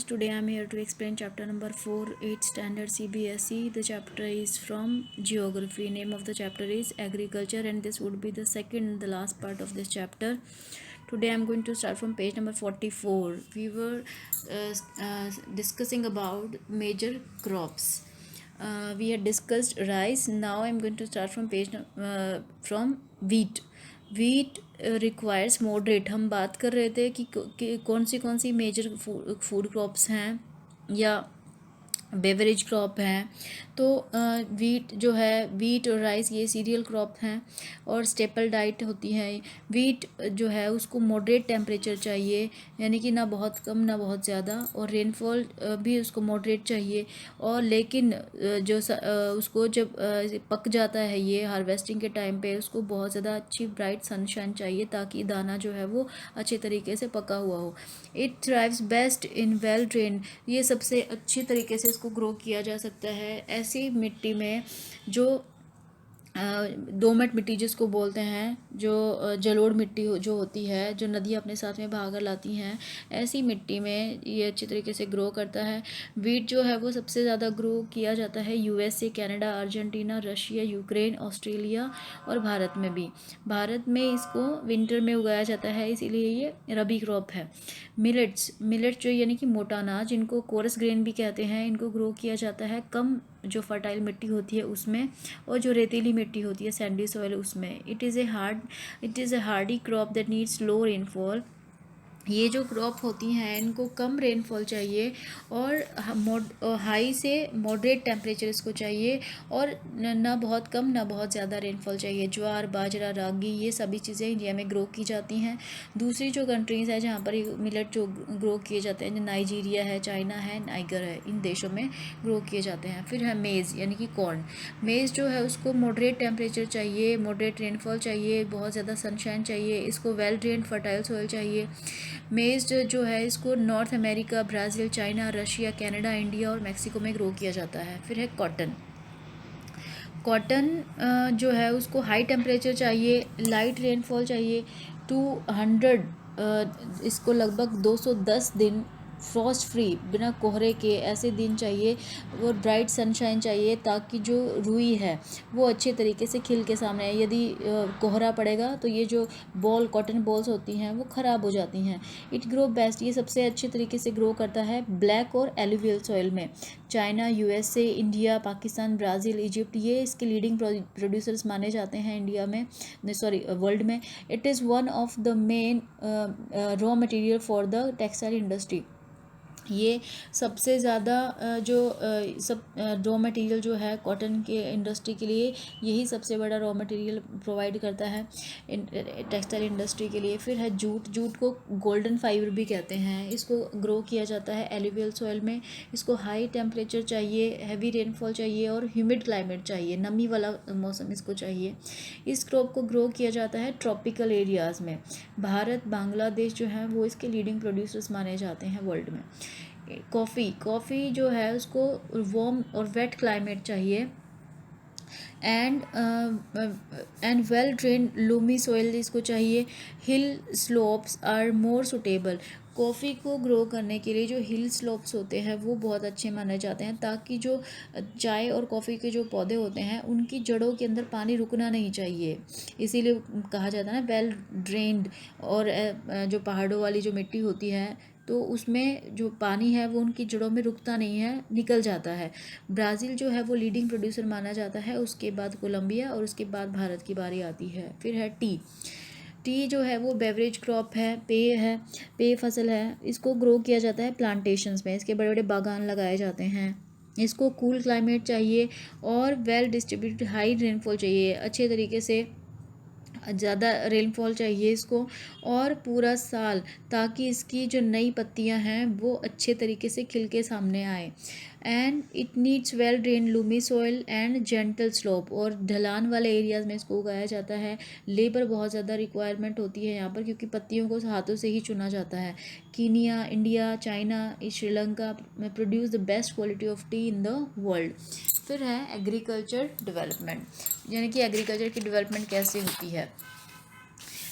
class. Today I am here to explain chapter number 4, 8th standard CBSE. The chapter is from geography. Name of the chapter is agriculture, and this would be the second and the last part of this chapter. Today I am going to start from page number 44. We were discussing about major crops. We had discussed rice. Now I am going to start from from wheat. Wheat requires moderate. हम बात कर रहे थे कि कौन सी major food crops हैं या beverage crop हैं. तो वीट जो है, वीट और राइस ये सीरियल क्रॉप हैं और स्टेपल डाइट होती है. वीट जो है उसको मॉडरेट टेम्परेचर चाहिए, यानी कि ना बहुत कम ना बहुत ज़्यादा, और रेनफॉल भी उसको मॉडरेट चाहिए. और लेकिन उसको जब पक जाता है ये हार्वेस्टिंग के टाइम पे, उसको बहुत ज़्यादा अच्छी ब्राइट सनशाइन चाहिए ताकि दाना जो है वो अच्छे तरीके से पका हुआ हो. It thrives best in well drain. ये सबसे अच्छी तरीके से इसको ग्रो किया जा सकता है ऐसी मिट्टी में जो दोमट मिट्टी जिसको बोलते हैं, जो जलोढ़ मिट्टी जो होती है, जो नदियाँ अपने साथ में बहाकर लाती हैं, ऐसी मिट्टी में ये अच्छी तरीके से ग्रो करता है. वीट जो है वो सबसे ज़्यादा ग्रो किया जाता है USA, Canada, Argentina, Russia, Ukraine, Australia और भारत में भी. भारत में इसको विंटर में उगाया जाता है, इसीलिए ये रबी क्रॉप है. मिलेट्स जो यानी कि मोटा अनाज, जिनको कोरस ग्रेन भी कहते हैं, इनको ग्रो किया जाता है कम जो फर्टाइल मिट्टी होती है उसमें, और जो रेतीली मिट्टी होती है सैंडी सॉइल उसमें. It is a Hardy crop that needs low rainfall. ये जो क्रॉप होती हैं इनको कम रेनफॉल चाहिए और हाई से मॉडरेट टेम्परेचर इसको चाहिए, और ना बहुत कम ना बहुत ज़्यादा रेनफॉल चाहिए. ज्वार, बाजरा, रागी, ये सभी चीज़ें इंडिया में ग्रो की जाती हैं. दूसरी जो कंट्रीज़ है जहाँ पर मिलेट जो ग्रो किए जाते हैं, नाइजीरिया है, चाइना है, नाइगर है, इन देशों में ग्रो किए जाते हैं. फिर है मेज़ यानी कि कॉर्न. मेज़ जो है उसको मॉडरेट टेम्परेचर चाहिए, मॉडरेट रेनफॉल चाहिए, बहुत ज़्यादा सनशाइन चाहिए, इसको वेल ड्रेन्ड फर्टाइल सॉइल चाहिए. मेज़ जो है इसको north America, Brazil, China, Russia, Canada, India और मैक्सिको में ग्रो किया जाता है. फिर है कॉटन. कॉटन जो है उसको हाई टेम्परेचर चाहिए, लाइट रेनफॉल चाहिए, 200 इसको लगभग 210 दिन फ्रॉस्ट फ्री बिना कोहरे के ऐसे दिन चाहिए, और ब्राइट सनशाइन चाहिए ताकि जो रुई है वो अच्छे तरीके से खिल के सामने आए. यदि कोहरा पड़ेगा तो ये जो कॉटन बॉल्स होती हैं वो ख़राब हो जाती हैं. इट ग्रो बेस्ट, ये सबसे अच्छे तरीके से ग्रो करता है ब्लैक और एलुवियल सॉइल में. China, USA, India, Pakistan, Brazil, Egypt ये इसके लीडिंग प्रोड्यूसर्स माने जाते हैं इंडिया में, वर्ल्ड में. It is one of the main raw material for the textile industry. ये सबसे ज़्यादा जो सब रॉ मटेरियल जो है कॉटन के इंडस्ट्री के लिए, यही सबसे बड़ा रॉ मटेरियल प्रोवाइड करता है टेक्सटाइल इंडस्ट्री के लिए. फिर है जूट को गोल्डन फाइबर भी कहते हैं. इसको ग्रो किया जाता है एलुवियल सॉइल में. इसको हाई टेम्परेचर चाहिए, हैवी रेनफॉल चाहिए और ह्यूमिड क्लाइमेट चाहिए, नमी वाला मौसम इसको चाहिए. इस क्रॉप को ग्रो किया जाता है ट्रॉपिकल एरियाज़ में. भारत, बांग्लादेश जो है वो इसके लीडिंग प्रोड्यूसर्स माने जाते हैं वर्ल्ड में. कॉफ़ी जो है उसको वार्म और वेट क्लाइमेट चाहिए, and well drain loamy soil इसको चाहिए. Hill slopes are more suitable. Coffee को ग्रो करने के लिए जो हिल स्लोप्स होते हैं वो बहुत अच्छे माने जाते हैं, ताकि जो चाय और कॉफ़ी के जो पौधे होते हैं उनकी जड़ों के अंदर पानी रुकना नहीं चाहिए, इसीलिए कहा जाता है ना वेल ड्रेन्ड. और जो पहाड़ों वाली जो मिट्टी होती है तो उसमें जो पानी है वो उनकी जड़ों में रुकता नहीं है, निकल जाता है. ब्राज़ील जो है वो लीडिंग प्रोड्यूसर माना जाता है, उसके बाद कोलंबिया और उसके बाद भारत की बारी आती है. फिर है टी जो है वो बेवरेज क्रॉप है, पेय फसल है. इसको ग्रो किया जाता है प्लांटेशंस में, इसके बड़े बड़े बागान लगाए जाते हैं. इसको कूल क्लाइमेट चाहिए और वेल डिस्ट्रीब्यूटेड हाई रेनफॉल चाहिए, अच्छे तरीके से ज़्यादा रेनफॉल चाहिए इसको, और पूरा साल, ताकि इसकी जो नई पत्तियां हैं वो अच्छे तरीके से खिल के सामने आए. And it needs well drain loamy soil and gentle slope. और ढलान वाले एरियाज़ में इसको उगाया जाता है. लेबर बहुत ज़्यादा रिक्वायरमेंट होती है यहाँ पर, क्योंकि पत्तियों को हाथों से ही चुना जाता है. कीनिया, इंडिया, चाइना, श्रीलंका में produce the best quality of T in the world. फिर है एग्रीकल्चर डेवलपमेंट, यानी कि एग्रीकल्चर की डेवलपमेंट कैसे होती है.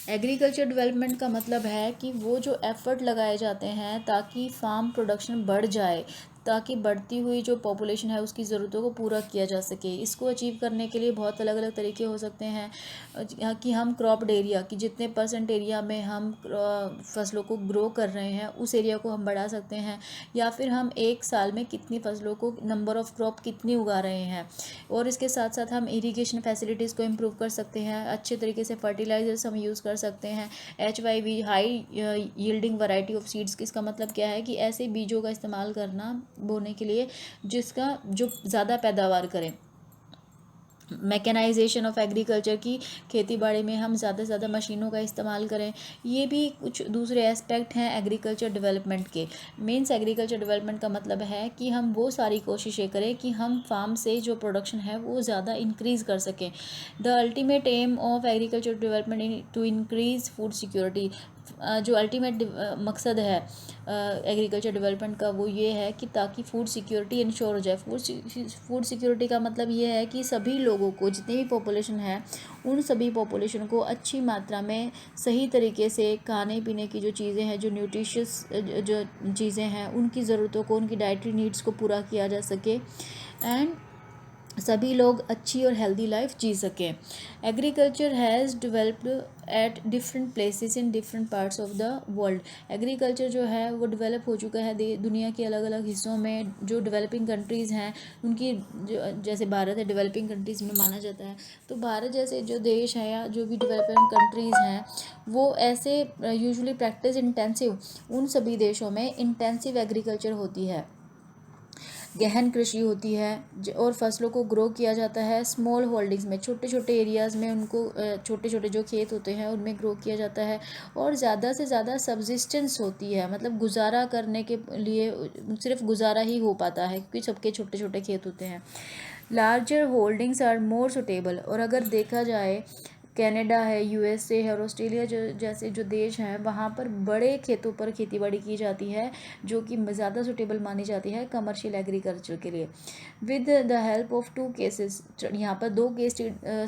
एग्रीकल्चर डेवलपमेंट का मतलब है कि वो जो एफर्ट लगाए जाते हैं ताकि फार्म प्रोडक्शन बढ़ जाए, ताकि बढ़ती हुई जो पॉपुलेशन है उसकी ज़रूरतों को पूरा किया जा सके। इसको अचीव करने के लिए बहुत अलग अलग तरीके हो सकते हैं कि हम क्रॉप्ड एरिया की जितने परसेंट एरिया में हम फसलों को ग्रो कर रहे हैं उस एरिया को हम बढ़ा सकते हैं, या फिर हम एक साल में कितनी फसलों को नंबर ऑफ़ क्रॉप कितनी उगा रहे हैं। और इसके साथ साथ हम इरिगेशन फैसिलिटीज़ को इम्प्रूव कर सकते हैं, अच्छे तरीके से फर्टिलाइजर्स हम यूज़ कर सकते हैं। HYV high yielding variety of seeds, इसका मतलब क्या है कि ऐसे बीजों का इस्तेमाल करना बोने के लिए जिसका जो ज़्यादा पैदावार करें। मैकेनाइजेशन ऑफ एग्रीकल्चर की खेती बाड़ी में हम ज़्यादा से ज़्यादा मशीनों का इस्तेमाल करें। ये भी कुछ दूसरे एस्पेक्ट हैं एग्रीकल्चर डेवलपमेंट के। मीन्स एग्रीकल्चर डेवलपमेंट का मतलब है कि हम वो सारी कोशिशें करें कि हम फार्म से जो प्रोडक्शन है वो ज़्यादा इंक्रीज़ कर सकें। The ultimate aim of agriculture development to increase food security, जो अल्टीमेट मकसद है एग्रीकल्चर डेवलपमेंट का वो ये है कि ताकि फूड सिक्योरिटी इंश्योर हो जाए। फूड सिक्योरिटी का मतलब ये है कि सभी लोगों को, जितनी भी पॉपुलेशन है उन सभी पॉपुलेशन को अच्छी मात्रा में सही तरीके से खाने पीने की जो चीज़ें हैं, जो न्यूट्रिशियस जो चीज़ें हैं उनकी ज़रूरतों को, उनकी डाइटरी नीड्स को पूरा किया जा सके एंड सभी लोग अच्छी और हेल्दी लाइफ जी सकें। Agriculture has developed at different places in different parts of the world. Agriculture जो है वो डेवलप हो चुका है दुनिया के अलग अलग हिस्सों में। जो डेवलपिंग कंट्रीज़ हैं उनकी जैसे भारत है डेवलपिंग कंट्रीज़ में माना जाता है, तो भारत जैसे जो देश है या जो भी डेवलपिंग कंट्रीज़ हैं वो ऐसे यूजुअली प्रैक्टिस इंटेंसिव, उन सभी देशों में इंटेंसिव एग्रीकल्चर होती है, गहन कृषि होती है और फसलों को ग्रो किया जाता है स्मॉल होल्डिंग्स में, छोटे छोटे एरियाज़ में उनको छोटे छोटे जो खेत होते हैं उनमें ग्रो किया जाता है। और ज़्यादा से ज़्यादा सब्सिस्टेंस होती है, मतलब गुजारा करने के लिए सिर्फ गुजारा ही हो पाता है क्योंकि सबके छोटे छोटे खेत होते हैं। Larger holdings are more suitable, और अगर देखा जाए कनाडा है, USA है और ऑस्ट्रेलिया जो जैसे जो देश हैं वहाँ पर बड़े खेतों पर खेतीबाड़ी की जाती है जो कि ज़्यादा सुटेबल मानी जाती है कमर्शियल एग्रीकल्चर के लिए। With the help of 2 cases, यहाँ पर 2 केस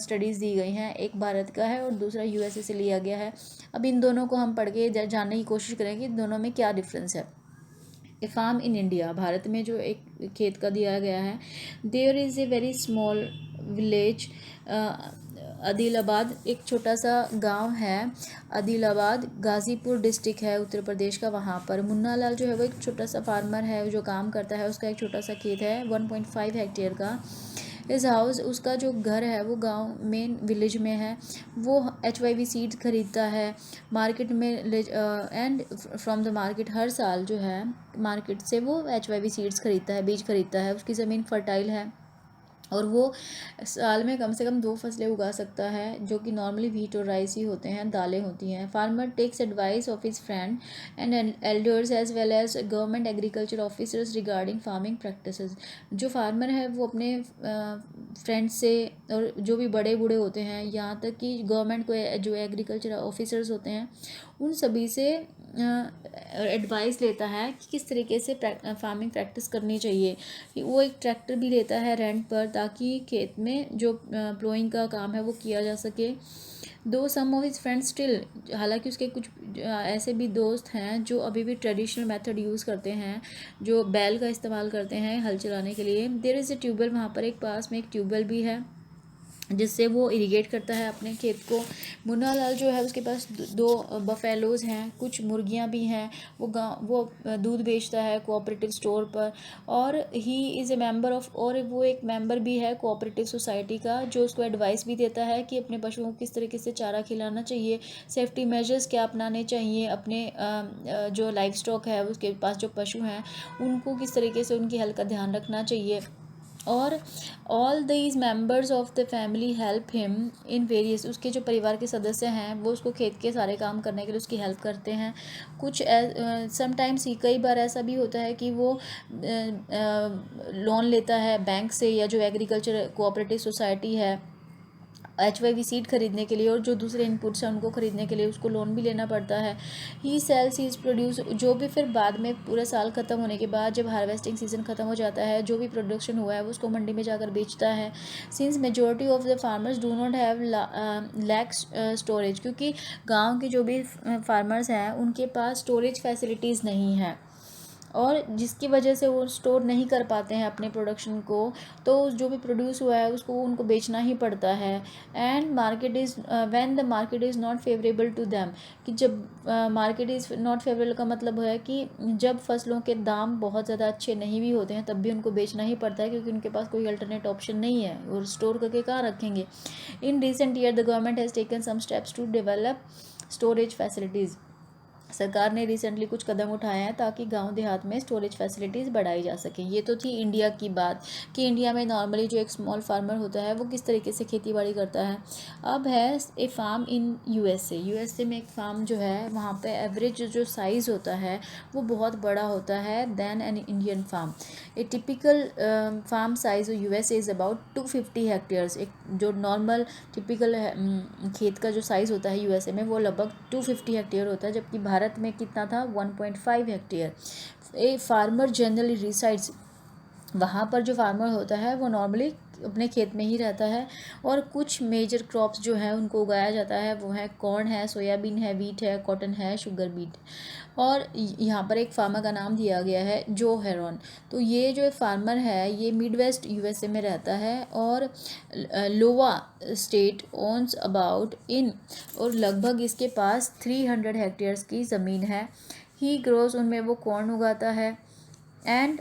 स्टडीज़ दी गई हैं, एक भारत का है और दूसरा USA से लिया गया है। अब इन दोनों को हम पढ़ के जानने की कोशिश करेंगे दोनों में क्या डिफरेंस है। A farm in India, Bharat में जो एक खेत का दिया गया है। There is a very small village Adilabad, एक छोटा सा गांव है आदिलाबाद, गाज़ीपुर डिस्ट्रिक्ट है उत्तर प्रदेश का। वहाँ पर मुन्ना लाल जो है वो एक छोटा सा फार्मर है जो काम करता है, उसका एक छोटा सा खेत है 1.5 हेक्टेयर का। इस हाउस, उसका जो घर है वो गांव मेन विलेज में है। वो HYV सीड्स खरीदता है मार्केट में एंड फ्रॉम द मार्केट, हर साल जो है मार्केट से वो HYV सीड्स खरीदता है, बीज खरीदता है। उसकी ज़मीन फर्टाइल है और वो साल में कम से कम 2 फसलें उगा सकता है जो कि नॉर्मली व्हीट और राइस ही होते हैं, दालें होती हैं। Farmer takes advice of his friend and elders as well as government agriculture officers regarding farming practices. जो फार्मर है वो अपने फ्रेंड्स से और जो भी बड़े बूढ़े होते हैं, यहाँ तक कि गवर्नमेंट को जो एग्रीकल्चर ऑफिसर्स होते हैं उन सभी से एडवाइस लेता है कि किस तरीके से फार्मिंग प्रैक्टिस करनी चाहिए। वो एक ट्रैक्टर भी लेता है रेंट पर ताकि खेत में जो प्लोइंग का काम है वो किया जा सके। दो सम ऑफ हिज फ्रेंड्स स्टिल, हालांकि उसके कुछ ऐसे भी दोस्त हैं जो अभी भी ट्रेडिशनल मेथड यूज़ करते हैं, जो बैल का इस्तेमाल करते हैं हल चलाने के लिए। देयर इज़ ए ट्यूबवेल, वहाँ पर एक पास में एक ट्यूबवेल भी है जिससे वो इरिगेट करता है अपने खेत को। मुन्ना लाल जो है उसके पास 2 बफेलोज़ हैं, कुछ मुर्गियां भी हैं। वो दूध बेचता है कोऑपरेटिव स्टोर पर, और he is a member of, और वो एक मेंबर भी है कोऑपरेटिव सोसाइटी का जो उसको एडवाइस भी देता है कि अपने पशुओं को किस तरीके से चारा खिलाना चाहिए, सेफ्टी मेजर्स क्या अपनाने चाहिए, अपने जो लाइफ स्टॉक है उसके पास जो पशु हैं उनको किस तरीके से उनकी हेल्थ का ध्यान रखना चाहिए। और all these members of the family help him in various, उसके जो परिवार के सदस्य हैं वो उसको खेत के सारे काम करने के लिए उसकी हेल्प करते हैं। कुछ समटाइम्स ही कई बार ऐसा भी होता है कि वो लोन लेता है बैंक से, या जो एग्रीकल्चर कोऑपरेटिव सोसाइटी है HYV सीड खरीदने के लिए, और जो दूसरे इनपुट्स हैं उनको खरीदने के लिए उसको लोन भी लेना पड़ता है। ही सेल्स हीज प्रोड्यूस, जो भी फिर बाद में पूरा साल ख़त्म होने के बाद जब हार्वेस्टिंग सीजन ख़त्म हो जाता है, जो भी प्रोडक्शन हुआ है वो उसको मंडी में जाकर बेचता है। Since majority of the farmers do not have lack storage, क्योंकि गाँव के जो भी फार्मर्स हैं उनके पास स्टोरेज फैसिलिटीज़ नहीं है, और जिसकी वजह से वो स्टोर नहीं कर पाते हैं अपने प्रोडक्शन को, तो जो भी प्रोड्यूस हुआ है उसको उनको बेचना ही पड़ता है। And market is when the market is not favourable to them, कि जब मार्केट इज़ नॉट फेवरेबल का मतलब है कि जब फसलों के दाम बहुत ज़्यादा अच्छे नहीं भी होते हैं तब भी उनको बेचना ही पड़ता है, क्योंकि उनके पास कोई अल्टरनेट ऑप्शन नहीं है, और स्टोर करके कहाँ रखेंगे। In recent year the government has taken some steps to develop storage facilities, सरकार ने रिसेंटली कुछ कदम उठाए हैं ताकि गांव देहात में स्टोरेज फैसिलिटीज़ बढ़ाई जा सकें। ये तो थी इंडिया की बात, कि इंडिया में नॉर्मली जो एक स्मॉल फार्मर होता है वो किस तरीके से खेती बाड़ी करता है। अब है ए फार्म इन यूएसए में एक फार्म जो है वहाँ पे एवरेज जो साइज़ होता है वो बहुत बड़ा होता है than an Indian farm. A typical farm size USA is about 250 hectares. एक जो नॉर्मल टिपिकल खेत का जो साइज़ होता है यूएसए में वो लगभग 250 हेक्टेयर होता है, जबकि भारत में कितना था 1.5 hectare. A farmer generally resides, वहाँ पर जो फार्मर होता है वो नॉर्मली अपने खेत में ही रहता है, और कुछ मेजर क्रॉप्स जो है उनको उगाया जाता है, वो है कॉर्न है, सोयाबीन है, वीट है, कॉटन है, शुगर बीट। और यहाँ पर एक फार्मर का नाम दिया गया है जो हेरॉन। तो ये जो फार्मर है ये मिड वेस्ट यूएसए में रहता है, और लोवा स्टेट ओन्स अबाउट इन, और लगभग इसके पास 300 हेक्टेयर्स की ज़मीन है। ही ग्रोज, उनमें वो कॉर्न उगाता है, and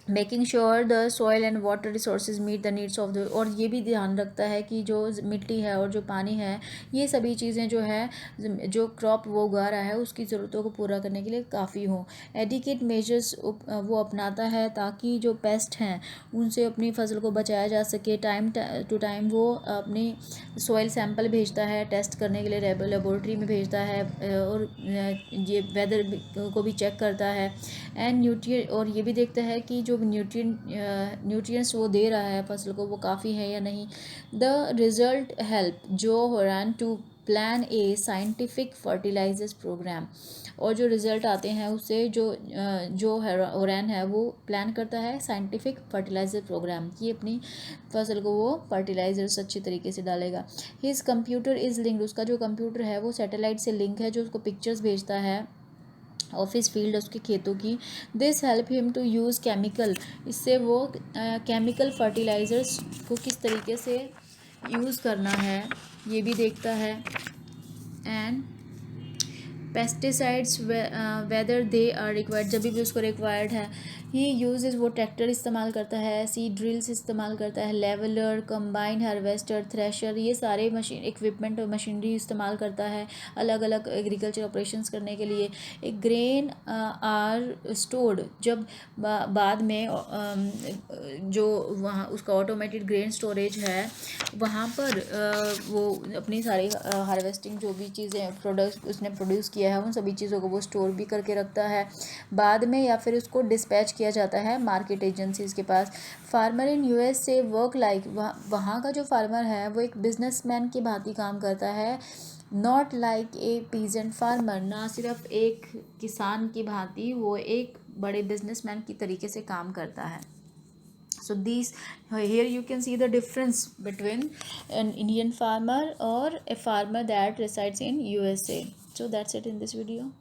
making sure the soil and water resources meet the needs of the, और ये भी ध्यान रखता है कि जो मिट्टी है और जो पानी है ये सभी चीज़ें जो है जो क्रॉप वो उगा रहा है उसकी ज़रूरतों को पूरा करने के लिए काफ़ी हो। एडिकेट मेजर्स वो अपनाता है ताकि जो पेस्ट हैं उनसे अपनी फसल को बचाया जा सके। टाइम टू टाइम वो अपनी सॉइल सैंपल भेजता है टेस्ट करने के लिए, लेबोरेटरी में भेजता है, और ये वेदर को भी चेक करता है, एंड न्यूट्रिएंट, और ये भी देखता है कि जो न्यूट्रिएंट्स वो दे रहा है फसल को वो काफ़ी है या नहीं। द रिजल्ट हेल्प जो होरान to plan a scientific fertilizers program, और जो रिज़ल्ट आते हैं उससे जो होरान है वो प्लान करता है साइंटिफिक फर्टिलाइज़र प्रोग्राम कि अपनी फसल को वो फर्टिलाइजर्स अच्छी तरीके से डालेगा। हिज कंप्यूटर इज़ लिंक्ड, उसका जो कंप्यूटर है वो सैटेलाइट से लिंक है जो उसको पिक्चर्स भेजता है ऑफिस फील्ड उसके खेतों की। This help him to use chemical, इससे वो केमिकल फर्टिलाइज़र्स को किस तरीके से यूज़ करना है ये भी देखता है। And pesticides whether they are required, जब भी उसको रिक्वायर्ड है। ही यूजेस, वो ट्रैक्टर इस्तेमाल करता है, सीड ड्रिल्स इस्तेमाल करता है, लेवलर, कंबाइन हार्वेस्टर, थ्रेशर, ये सारे मशीन इक्विपमेंट और मशीनरी इस्तेमाल करता है अलग अलग एग्रीकल्चर ऑपरेशंस करने के लिए। एक ग्रेन आर स्टोर्ड, जब बाद में जो वहाँ उसका ऑटोमेटेड ग्रेन स्टोरेज है वहाँ पर वो अपनी सारी हार्वेस्टिंग जो भी चीज़ें प्रोडक्ट उसने प्रोड्यूस किया है उन सभी चीज़ों को वो स्टोर भी करके रखता है बाद में, या फिर उसको डिस्पैच किया जाता है मार्केट एजेंसीज़ के पास। फार्मर इन यूएस से वर्क लाइक, वहाँ का जो फार्मर है वो एक बिजनेसमैन की भांति काम करता है, not like a peasant farmer, ना सिर्फ एक किसान की भांति, वो एक बड़े बिजनेसमैन की तरीके से काम करता है। So these, here you can see the difference between an Indian farmer or a farmer that resides in USA. So that's it in this video.